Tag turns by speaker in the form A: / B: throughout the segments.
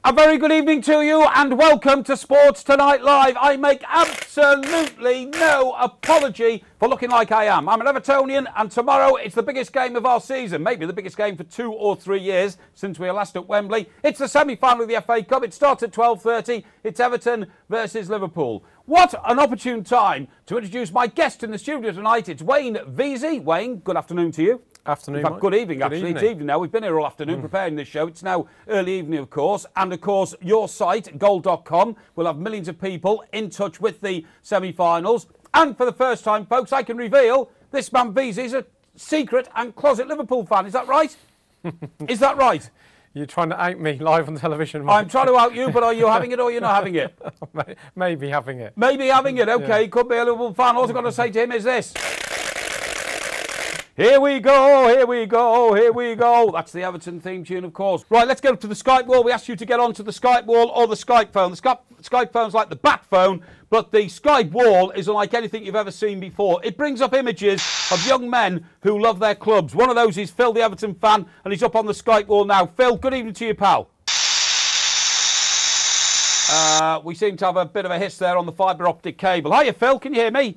A: A very good evening to you and welcome to Sports Tonight Live. I make absolutely no apology for looking like I am. I'm an Evertonian and tomorrow it's the biggest game of our season. Maybe the biggest game for 2 or 3 years since we were last at Wembley. It's the semi-final of the FA Cup. It starts at 12:30. It's Everton versus Liverpool. What an opportune time to introduce my guest in the studio tonight. It's Wayne Veysey. Wayne, good afternoon to you.
B: Afternoon,
A: in fact, good evening, actually. It's evening now. We've been here all afternoon preparing this show. It's now early evening, of course. And, of course, your site, goal.com, will have millions of people in touch with the semi-finals. And for the first time, folks, I can reveal this man, Veysey, is a secret and closet Liverpool fan. Is that right? Is that right?
B: You're trying to out me live on television, Mike.
A: I'm trying to out you, but are you having it or you're not having it?
B: Maybe having it.
A: Maybe having it, OK. Yeah. Could be a Liverpool fan. All I've got to say to him is this. Here we go, here we go, here we go. That's the Everton theme tune, of course. Right, let's get up to the Skype wall. We asked you to get onto the Skype wall or the Skype phone. The Skype phone's like the bat phone, but the Skype wall is unlike anything you've ever seen before. It brings up images of young men who love their clubs. One of those is Phil, the Everton fan, and he's up on the Skype wall now. Phil, good evening to you, pal. We seem to have a bit of a hiss there on the fibre optic cable. Hiya, Phil, can you hear me?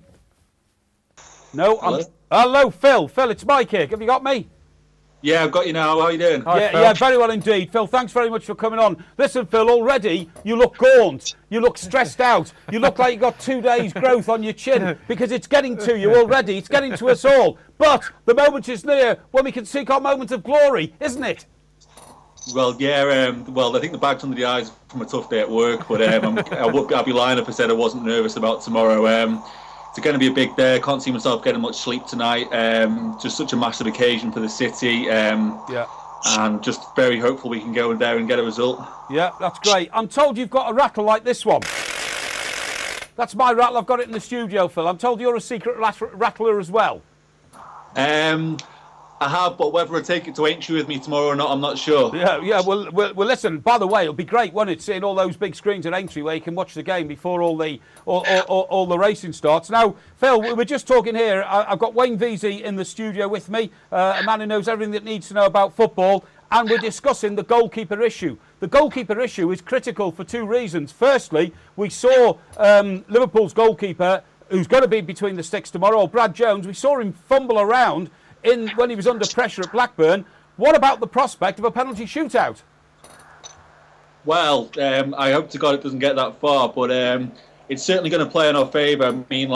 A: No, Hello, Phil. Phil, it's Mike here. Have you got me?
C: Yeah, I've got you now. How are you doing?
A: Yeah, very well indeed. Phil, thanks very much for coming on. Listen, Phil, already you look gaunt. You look stressed out. You look like you've got 2 days' growth on your chin because it's getting to you already. It's getting to us all. But the moment is near when we can seek our moment of glory, isn't it?
C: Well, yeah. I think the bag's under the eyes from a tough day at work. But I'd be lying if I said I wasn't nervous about tomorrow. It's going to be a big day. I can't see myself getting much sleep tonight. Just such a massive occasion for the city. And just very hopeful we can go in there and get a result. Yeah,
A: that's great. I'm told you've got a rattle like this one. That's my rattle. I've got it in the studio, Phil. I'm told you're a secret rattler as well.
C: I have, but whether I take it to Aintree with me tomorrow or not, I'm not sure.
A: Yeah. Well, listen. By the way, it'll be great, won't it, seeing all those big screens at Aintree where you can watch the game before all the racing starts. Now, Phil, we're just talking here. I've got Wayne Veysey in the studio with me, a man who knows everything that needs to know about football, and we're discussing the goalkeeper issue. The goalkeeper issue is critical for 2 reasons. Firstly, we saw Liverpool's goalkeeper, who's going to be between the sticks tomorrow, Brad Jones. We saw him fumble around when he was under pressure at Blackburn. What about the prospect of a penalty shootout?
C: Well, I hope to God it doesn't get that far, but it's certainly going to play in our favour. I mean,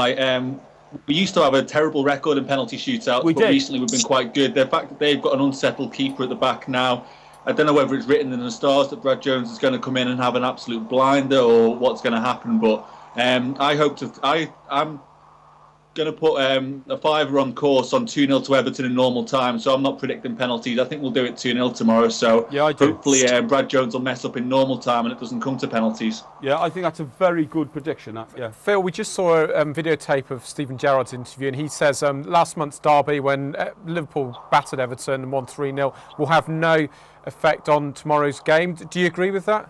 C: we used to have a terrible record in penalty shootouts, but recently we've been quite good. The fact that they've got an unsettled keeper at the back now, I don't know whether it's written in the stars that Brad Jones is going to come in and have an absolute blinder or what's going to happen, but I'm going to put a fiver on course on 2-0 to Everton in normal time, so I'm not predicting penalties. I think we'll do it 2-0 tomorrow, so yeah, hopefully Brad Jones will mess up in normal time and it doesn't come to penalties.
A: Yeah, I think that's a very good prediction. Yeah.
B: Phil, we just saw a videotape of Steven Gerrard's interview, and he says last month's derby when Liverpool battered Everton and won 3-0 will have no effect on tomorrow's game. Do you agree with that?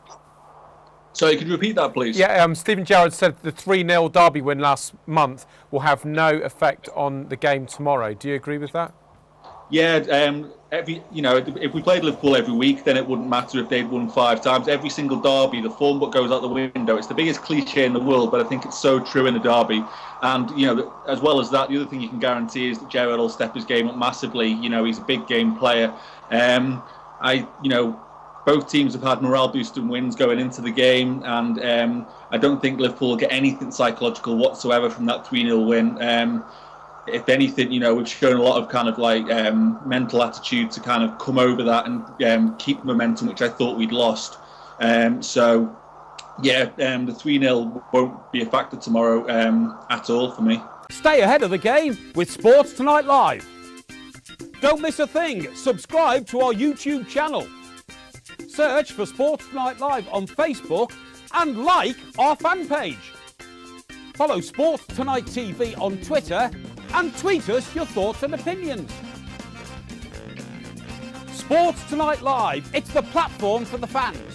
C: Sorry, could you repeat that, please?
B: Yeah, Steven Gerrard said the 3-0 derby win last month will have no effect on the game tomorrow. Do you agree with that?
C: Yeah, if we played Liverpool every week, then it wouldn't matter if they'd won 5 times. Every single derby, the form book goes out the window. It's the biggest cliche in the world, but I think it's so true in the derby. And, as well as that, the other thing you can guarantee is that Gerrard will step his game up massively. He's a big game player. Both teams have had morale-boosting wins going into the game, and I don't think Liverpool will get anything psychological whatsoever from that 3-0 win. If anything, we've shown a lot of kind of mental attitude to kind of come over that and keep momentum, which I thought we'd lost. The 3-0 won't be a factor tomorrow at all for me.
A: Stay ahead of the game with Sports Tonight Live. Don't miss a thing. Subscribe to our YouTube channel. Search for Sports Tonight Live on Facebook and like our fan page. Follow Sports Tonight TV on Twitter and tweet us your thoughts and opinions. Sports Tonight Live, it's the platform for the fans.